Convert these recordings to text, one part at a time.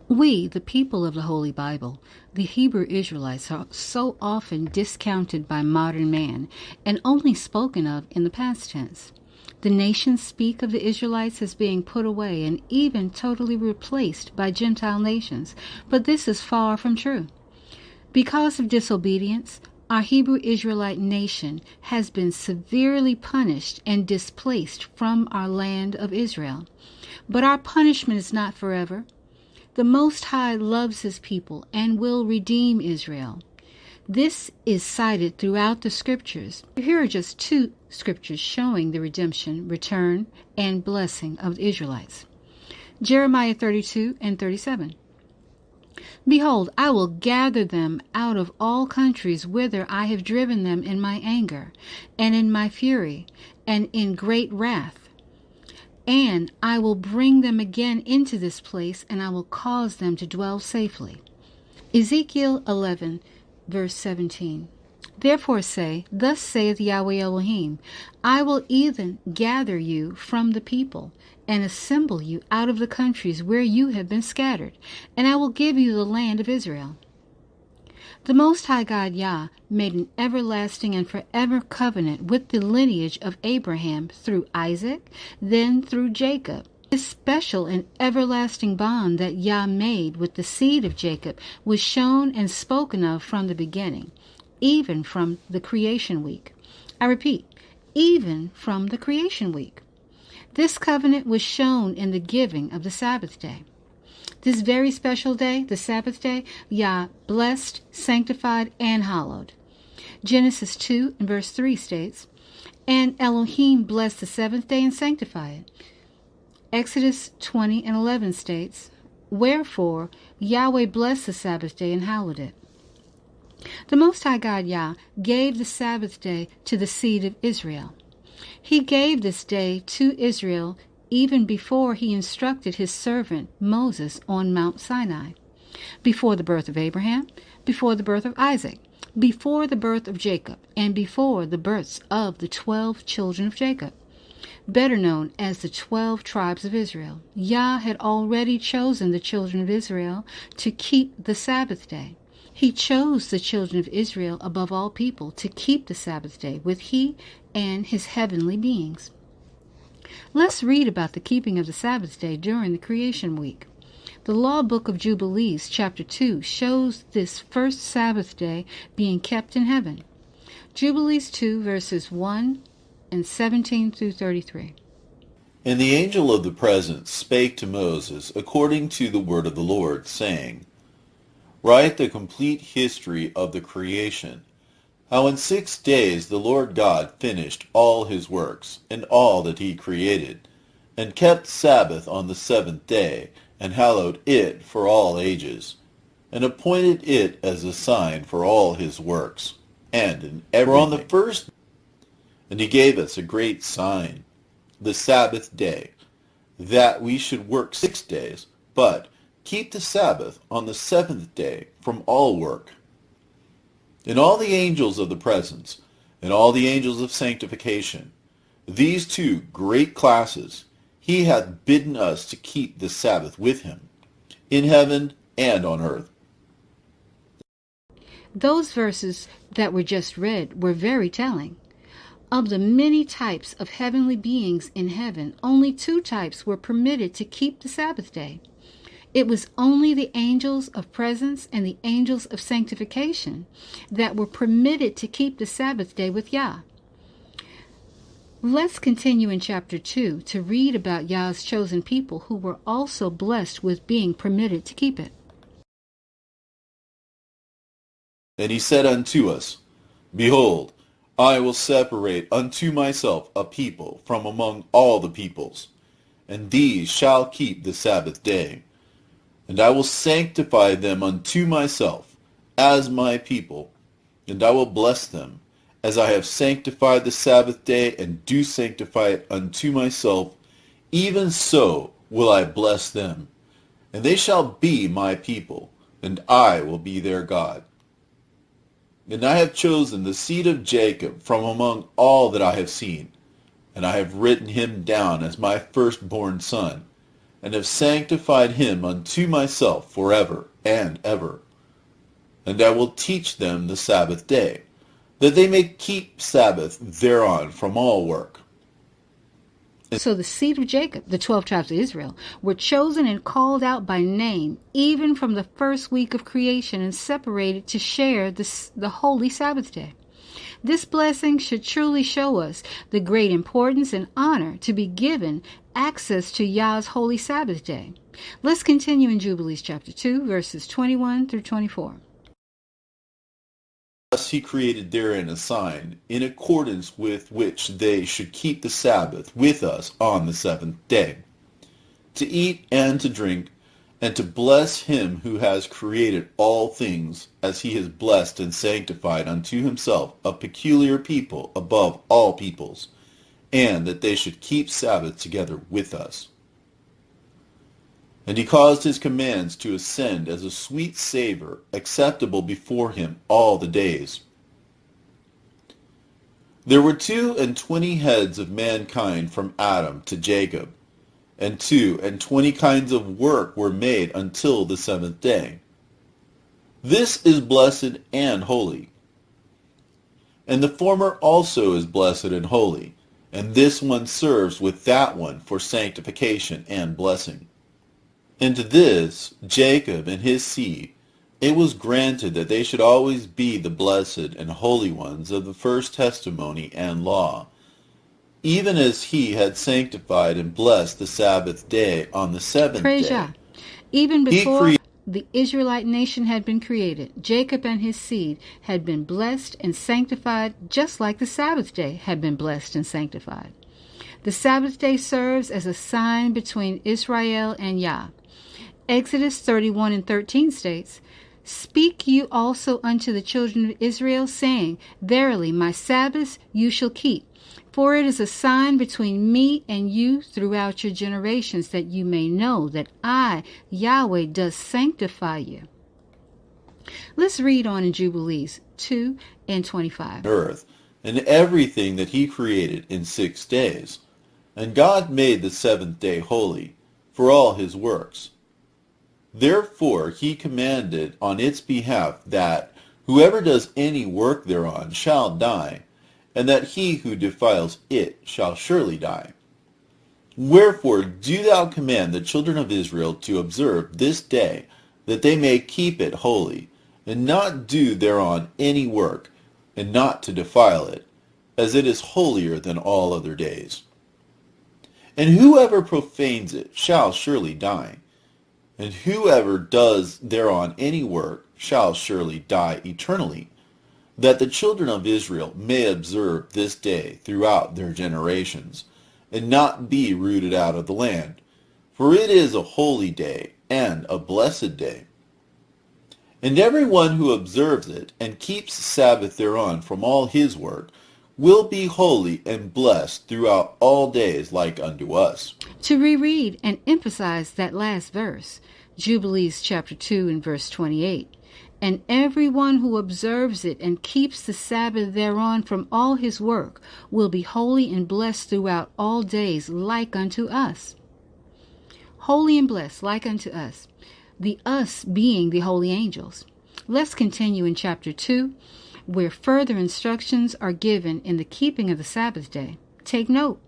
We, the people of the Holy Bible, the Hebrew Israelites, are so often discounted by modern man and only spoken of in the past tense. The nations speak of the Israelites as being put away and even totally replaced by Gentile nations, but this is far from true. Because of disobedience, our Hebrew Israelite nation has been severely punished and displaced from our land of Israel. But our punishment is not forever. The Most High loves his people and will redeem Israel. This is cited throughout the scriptures. Here are just two scriptures showing the redemption, return, and blessing of the Israelites. Jeremiah 32 and 37. Behold, I will gather them out of all countries whither I have driven them in my anger, and in my fury, and in great wrath. And I will bring them again into this place, and I will cause them to dwell safely. Ezekiel 11, verse 17. Therefore say, Thus saith Yahweh Elohim, I will even gather you from the people, and assemble you out of the countries where you have been scattered, and I will give you the land of Israel. The Most High God Yah made an everlasting and forever covenant with the lineage of Abraham through Isaac, then through Jacob. This special and everlasting bond that Yah made with the seed of Jacob was shown and spoken of from the beginning, even from the creation week. I repeat, even from the creation week. This covenant was shown in the giving of the Sabbath day. This very special day, the Sabbath day, Yah blessed, sanctified, and hallowed. Genesis 2 and verse 3 states, And Elohim blessed the seventh day and sanctified it. Exodus 20 and 11 states, Wherefore Yahweh blessed the Sabbath day and hallowed it. The Most High God Yah gave the Sabbath day to the seed of Israel. He gave this day to Israel even before he instructed his servant Moses on Mount Sinai, before the birth of Abraham, before the birth of Isaac, before the birth of Jacob, and before the births of the 12 children of Jacob, better known as the 12 tribes of Israel. Yah had already chosen the children of Israel to keep the Sabbath day. He chose the children of Israel above all people to keep the Sabbath day with he and his heavenly beings. Let's read about the keeping of the Sabbath day during the creation week. The Law Book of Jubilees, chapter 2, shows this first Sabbath day being kept in heaven. Jubilees 2, verses 1 and 17 through 33. And the angel of the presence spake to Moses according to the word of the Lord, saying, Write the complete history of the creation, how in 6 days the Lord God finished all his works, and all that he created, and kept Sabbath on the 7th day, and hallowed it for all ages, and appointed it as a sign for all his works, and in everything. For on the first, and he gave us a great sign, the Sabbath day, that we should work 6 days, but keep the Sabbath on the 7th day from all work. And all the angels of the presence, and all the angels of sanctification, these two great classes, he hath bidden us to keep the Sabbath with him, in heaven and on earth. Those verses that were just read were very telling. Of the many types of heavenly beings in heaven, only 2 types were permitted to keep the Sabbath day. It was only the angels of presence and the angels of sanctification that were permitted to keep the Sabbath day with Yah. Let's continue in chapter 2 to read about Yah's chosen people who were also blessed with being permitted to keep it. And he said unto us, Behold, I will separate unto myself a people from among all the peoples, and these shall keep the Sabbath day. And I will sanctify them unto myself as my people, and I will bless them, as I have sanctified the Sabbath day, and do sanctify it unto myself, even so will I bless them. And they shall be my people, and I will be their God. And I have chosen the seed of Jacob from among all that I have seen, and I have written him down as my firstborn son, and have sanctified him unto myself forever and ever. And I will teach them the Sabbath day, that they may keep Sabbath thereon from all work. So the seed of Jacob, the 12 tribes of Israel, were chosen and called out by name, even from the first week of creation, and separated to share the holy Sabbath day. This blessing should truly show us the great importance and honor to be given access to Yah's holy Sabbath day. Let's continue in Jubilees chapter 2, verses 21 through 24. Thus he created therein a sign, in accordance with which they should keep the Sabbath with us on the seventh day, to eat and to drink, and to bless him who has created all things, as he has blessed and sanctified unto himself a peculiar people above all peoples, and that they should keep Sabbath together with us. And he caused his commands to ascend as a sweet savor, acceptable before him all the days. There were 22 heads of mankind from Adam to Jacob, and 22 kinds of work were made until the seventh day. This is blessed and holy. And the former also is blessed and holy, and this one serves with that one for sanctification and blessing. And to this, Jacob and his seed, it was granted that they should always be the blessed and holy ones of the first testimony and law, even as he had sanctified and blessed the Sabbath day on the seventh Praise day. Yah. Even before the Israelite nation had been created, Jacob and his seed had been blessed and sanctified, just like the Sabbath day had been blessed and sanctified. The Sabbath day serves as a sign between Israel and Yah. Exodus 31 and 13 states, "Speak you also unto the children of Israel, saying, Verily my Sabbaths you shall keep, for it is a sign between me and you throughout your generations, that you may know that I, Yahweh, does sanctify you." Let's read on in Jubilees 2 and 25. Earth, and everything that he created in 6 days. And God made the seventh day holy, for all his works. Therefore he commanded on its behalf that whoever does any work thereon shall die, and that he who defiles it shall surely die. Wherefore do thou command the children of Israel to observe this day, that they may keep it holy, and not do thereon any work, and not to defile it, as it is holier than all other days. And whoever profanes it shall surely die, and whoever does thereon any work shall surely die eternally, that the children of Israel may observe this day throughout their generations, and not be rooted out of the land. For it is a holy day, and a blessed day. And every one who observes it, and keeps the Sabbath thereon from all his work, will be holy and blessed throughout all days like unto us. To reread and emphasize that last verse, Jubilees chapter 2 and verse 28. And every one who observes it and keeps the Sabbath thereon from all his work will be holy and blessed throughout all days like unto us. Holy and blessed like unto us. The us being the holy angels. Let's continue in chapter 2, where further instructions are given in the keeping of the Sabbath day. Take note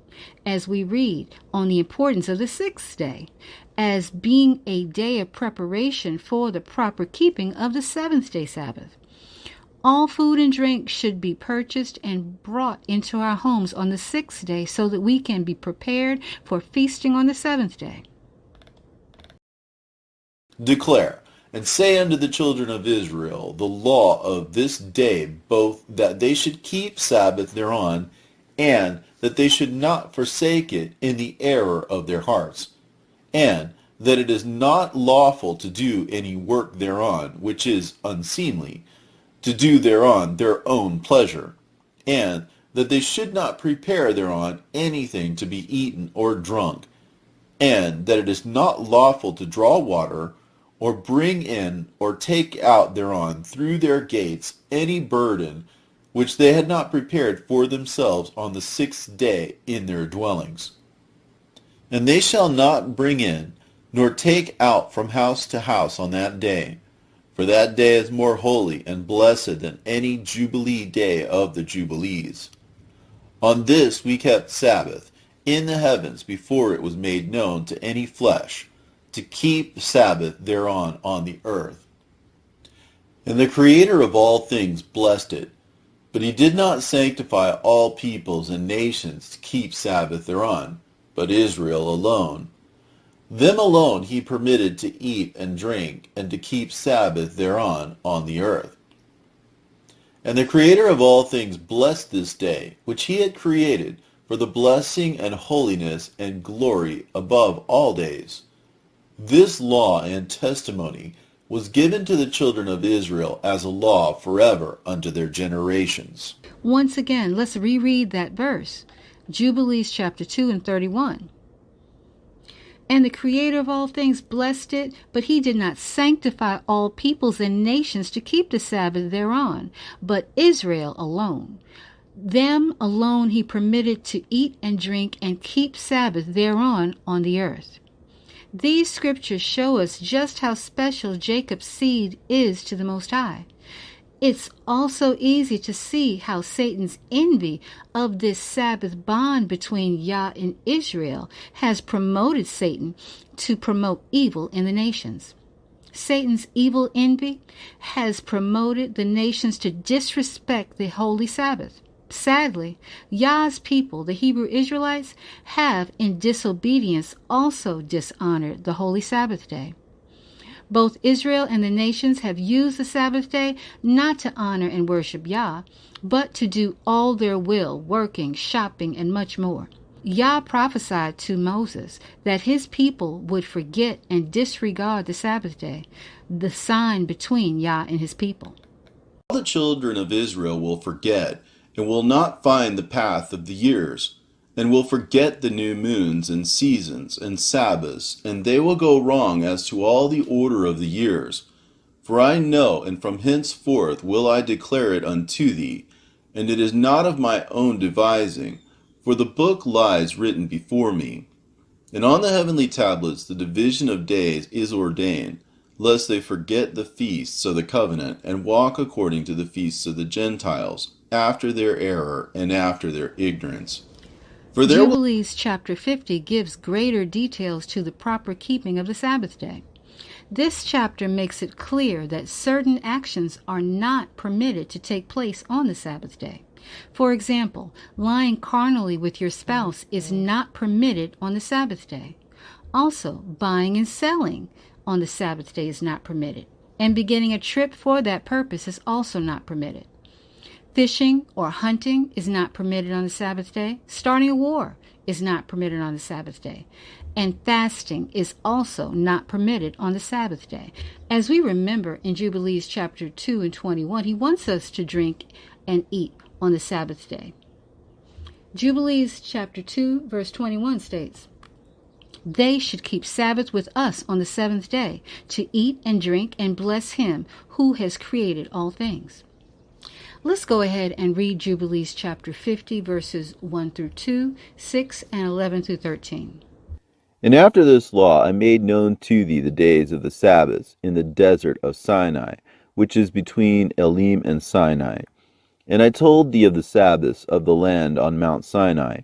as we read on the importance of the sixth day as being a day of preparation for the proper keeping of the seventh day Sabbath. All food and drink should be purchased and brought into our homes on the sixth day so that we can be prepared for feasting on the seventh day. Declare, and say unto the children of Israel the law of this day, both that they should keep Sabbath thereon, and that they should not forsake it in the error of their hearts, and that it is not lawful to do any work thereon which is unseemly, to do thereon their own pleasure, and that they should not prepare thereon anything to be eaten or drunk, and that it is not lawful to draw water, or bring in or take out thereon through their gates any burden which they had not prepared for themselves on the sixth day in their dwellings. And they shall not bring in nor take out from house to house on that day, for that day is more holy and blessed than any Jubilee day of the Jubilees. On this we kept Sabbath in the heavens before it was made known to any flesh, to keep Sabbath thereon on the earth. And the Creator of all things blessed it, but he did not sanctify all peoples and nations to keep Sabbath thereon, but Israel alone. Them alone he permitted to eat and drink, and to keep Sabbath thereon on the earth. And the Creator of all things blessed this day, which he had created, for the blessing and holiness and glory above all days. This law and testimony was given to the children of Israel as a law forever unto their generations. Once again, let's reread that verse. Jubilees chapter 2 and 31. And the Creator of all things blessed it, but he did not sanctify all peoples and nations to keep the Sabbath thereon, but Israel alone. Them alone he permitted to eat and drink and keep Sabbath thereon on the earth. These scriptures show us just how special Jacob's seed is to the Most High. It's also easy to see how Satan's envy of this Sabbath bond between Yah and Israel has promoted Satan to promote evil in the nations. Satan's evil envy has promoted the nations to disrespect the holy Sabbath. Sadly, Yah's people, the Hebrew Israelites, have in disobedience also dishonored the holy Sabbath day. Both Israel and the nations have used the Sabbath day not to honor and worship Yah, but to do all their will, working, shopping, and much more. Yah prophesied to Moses that his people would forget and disregard the Sabbath day, the sign between Yah and his people. All the children of Israel will forget, and will not find the path of the years, and will forget the new moons and seasons and Sabbaths, and they will go wrong as to all the order of the years. For I know, and from henceforth will I declare it unto thee, and it is not of my own devising, for the book lies written before me. And on the heavenly tablets the division of days is ordained, lest they forget the feasts of the covenant, and walk according to the feasts of the Gentiles, after their error and after their ignorance. For Jubilees chapter 50 gives greater details to the proper keeping of the Sabbath day. This chapter makes it clear that certain actions are not permitted to take place on the Sabbath day. For example, lying carnally with your spouse is not permitted on the Sabbath day. Also, buying and selling on the Sabbath day is not permitted, and beginning a trip for that purpose is also not permitted. Fishing or hunting is not permitted on the Sabbath day. Starting a war is not permitted on the Sabbath day. And fasting is also not permitted on the Sabbath day. As we remember in Jubilees chapter 2 and 21, he wants us to drink and eat on the Sabbath day. Jubilees chapter 2 verse 21 states, "They should keep Sabbath with us on the seventh day, to eat and drink and bless him who has created all things." Let's go ahead and read Jubilees chapter 50, verses 1 through 2, 6, and 11 through 13. And after this law I made known to thee the days of the Sabbaths in the desert of Sinai, which is between Elim and Sinai. And I told thee of the Sabbaths of the land on Mount Sinai.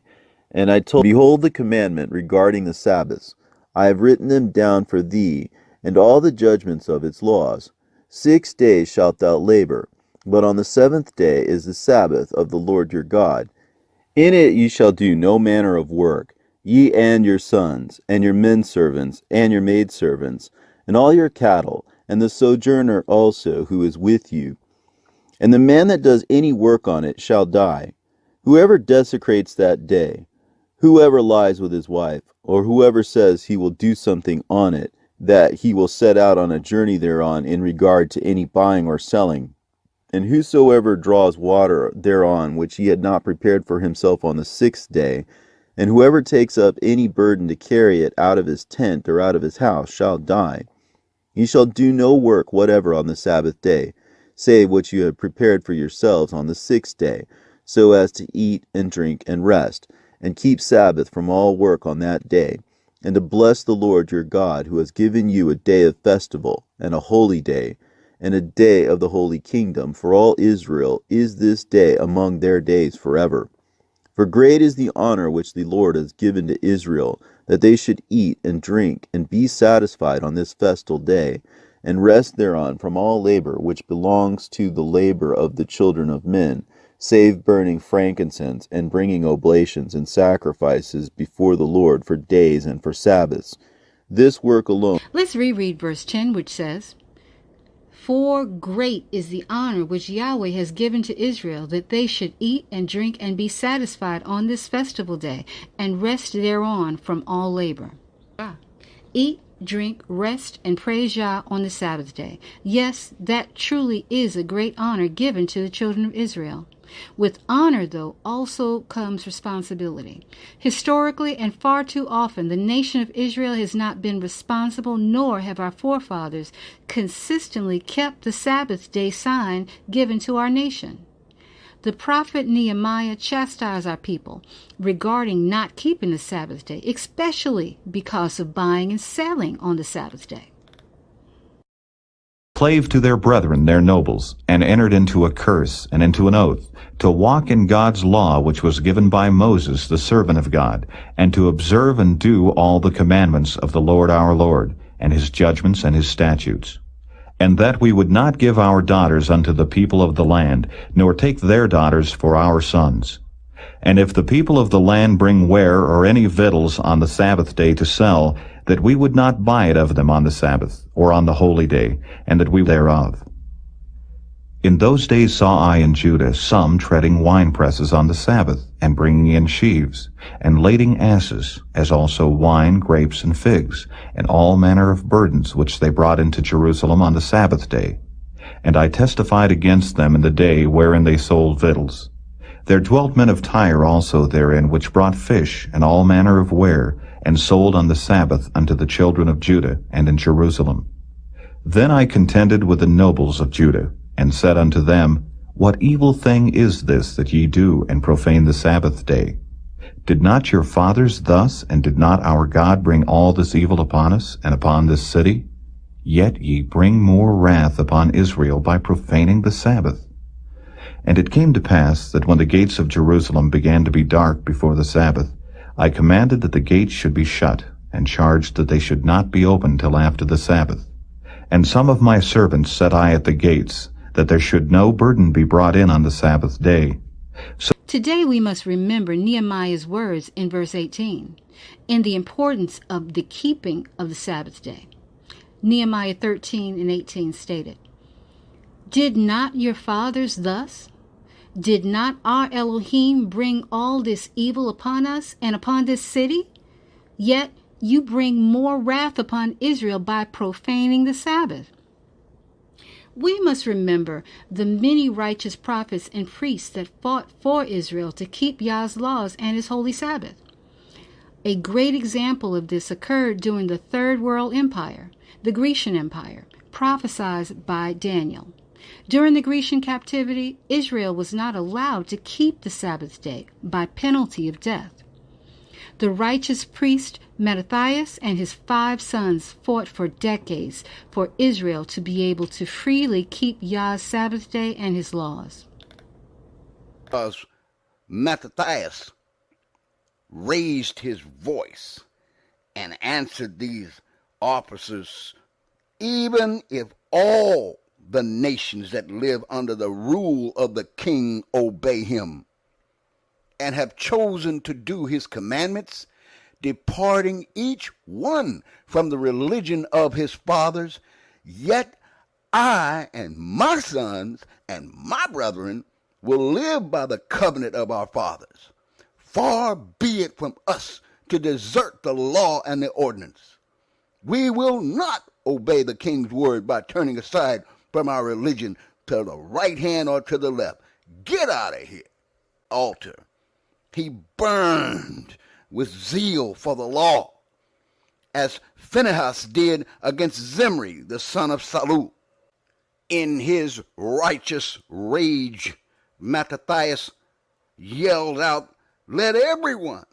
And I told, behold the commandment regarding the Sabbaths. I have written them down for thee, and all the judgments of its laws. 6 days shalt thou labor, but on the seventh day is the Sabbath of the Lord your God. In it ye shall do no manner of work, ye and your sons, and your menservants, and your maidservants, and all your cattle, and the sojourner also who is with you. And the man that does any work on it shall die. Whoever desecrates that day, whoever lies with his wife, or whoever says he will do something on it, that he will set out on a journey thereon in regard to any buying or selling, and whosoever draws water thereon which he had not prepared for himself on the 6th day, and whoever takes up any burden to carry it out of his tent or out of his house shall die. Ye shall do no work whatever on the Sabbath day, save what you have prepared for yourselves on the 6th day, so as to eat and drink and rest, and keep Sabbath from all work on that day. and to bless the Lord your God, who has given you a day of festival, and a holy day, and a day of the holy kingdom. For all Israel is this day among their days forever. For great is the honor which the Lord has given to Israel, that they should eat and drink and be satisfied on this festal day, and rest thereon from all labor which belongs to the labor of the children of men, save burning frankincense and bringing oblations and sacrifices before the Lord for days and for Sabbaths. This work alone. Let's reread verse 10, which says, For great is the honor which Yahweh has given to Israel, that they should eat and drink and be satisfied on this festival day, and rest thereon from all labor. Eat, drink, rest, and praise Yah on the Sabbath day. Yes, that truly is a great honor given to the children of Israel. With honor, though, also comes responsibility. Historically and far too often, the nation of Israel has not been responsible, nor have our forefathers consistently kept the Sabbath day sign given to our nation. The prophet Nehemiah chastised our people regarding not keeping the Sabbath day, especially because of buying and selling on the Sabbath day. Slave to their brethren, their nobles, and entered into a curse and into an oath, to walk in God's law which was given by Moses, the servant of God, and to observe and do all the commandments of the Lord our Lord, and his judgments and his statutes. And that we would not give our daughters unto the people of the land, nor take their daughters for our sons. And if the people of the land bring ware or any victuals on the Sabbath day to sell, that we would not buy it of them on the Sabbath, or on the holy day, and that we thereof. In those days saw I in Judah some treading winepresses on the Sabbath, and bringing in sheaves, and lading asses, as also wine, grapes, and figs, and all manner of burdens which they brought into Jerusalem on the Sabbath day. And I testified against them in the day wherein they sold victuals. There dwelt men of Tyre also therein, which brought fish, and all manner of ware, and sold on the Sabbath unto the children of Judah, and in Jerusalem. Then I contended with the nobles of Judah, and said unto them, What evil thing is this that ye do, and profane the Sabbath day? Did not your fathers thus, and did not our God bring all this evil upon us, and upon this city? Yet ye bring more wrath upon Israel by profaning the Sabbath. And it came to pass that when the gates of Jerusalem began to be dark before the Sabbath, I commanded that the gates should be shut, and charged that they should not be opened till after the Sabbath. And some of my servants set I at the gates, that there should no burden be brought in on the Sabbath day. So today we must remember Nehemiah's words in verse 18, and the importance of the keeping of the Sabbath day. Nehemiah 13 and 18 stated, Did not your fathers thus? Did not our Elohim bring all this evil upon us and upon this city? Yet you bring more wrath upon Israel by profaning the Sabbath. We must remember the many righteous prophets and priests that fought for Israel to keep Yah's laws and his holy Sabbath. A great example of this occurred during the Third World Empire, the Grecian Empire, prophesied by Daniel. During the Grecian captivity, Israel was not allowed to keep the Sabbath day by penalty of death. The righteous priest Mattathias and his 5 sons fought for decades for Israel to be able to freely keep Yah's Sabbath day and his laws. Because Mattathias raised his voice and answered these officers, even if all the nations that live under the rule of the king obey him, and have chosen to do his commandments, departing each one from the religion of his fathers, yet I and my sons and my brethren will live by the covenant of our fathers. Far be it from us to desert the law and the ordinance. We will not obey the king's word by turning aside from our religion to the right hand or to the left. Get out of here. Altar. He burned with zeal for the law, as Phinehas did against Zimri, the son of Saul. In his righteous rage, Mattathias yelled out, Let everyone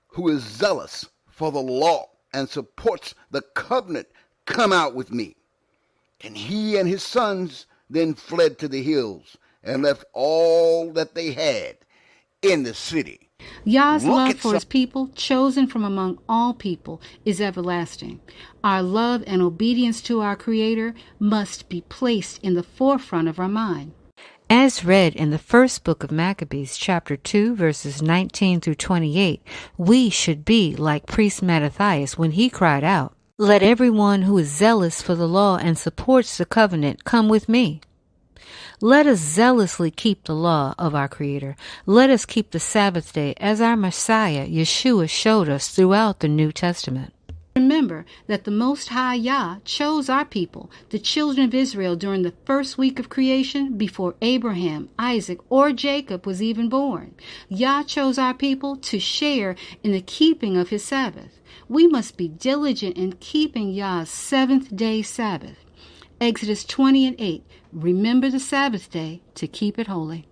who is zealous for the law and supports the covenant, come out with me. And he and his sons then fled to the hills and left all that they had in the city. Yah's love for his people, chosen from among all people, is everlasting. Our love and obedience to our Creator must be placed in the forefront of our mind. As read in the first book of Maccabees, chapter 2, verses 19 through 28, we should be like priest Mattathias when he cried out, "Let everyone who is zealous for the law and supports the covenant come with me." Let us zealously keep the law of our Creator. Let us keep the Sabbath day as our Messiah, Yeshua, showed us throughout the New Testament. Remember that the Most High Yah chose our people, the children of Israel, during the first week of creation before Abraham, Isaac, or Jacob was even born. Yah chose our people to share in the keeping of his Sabbath. We must be diligent in keeping Yah's seventh-day Sabbath. Exodus 20:8. Remember the Sabbath day to keep it holy.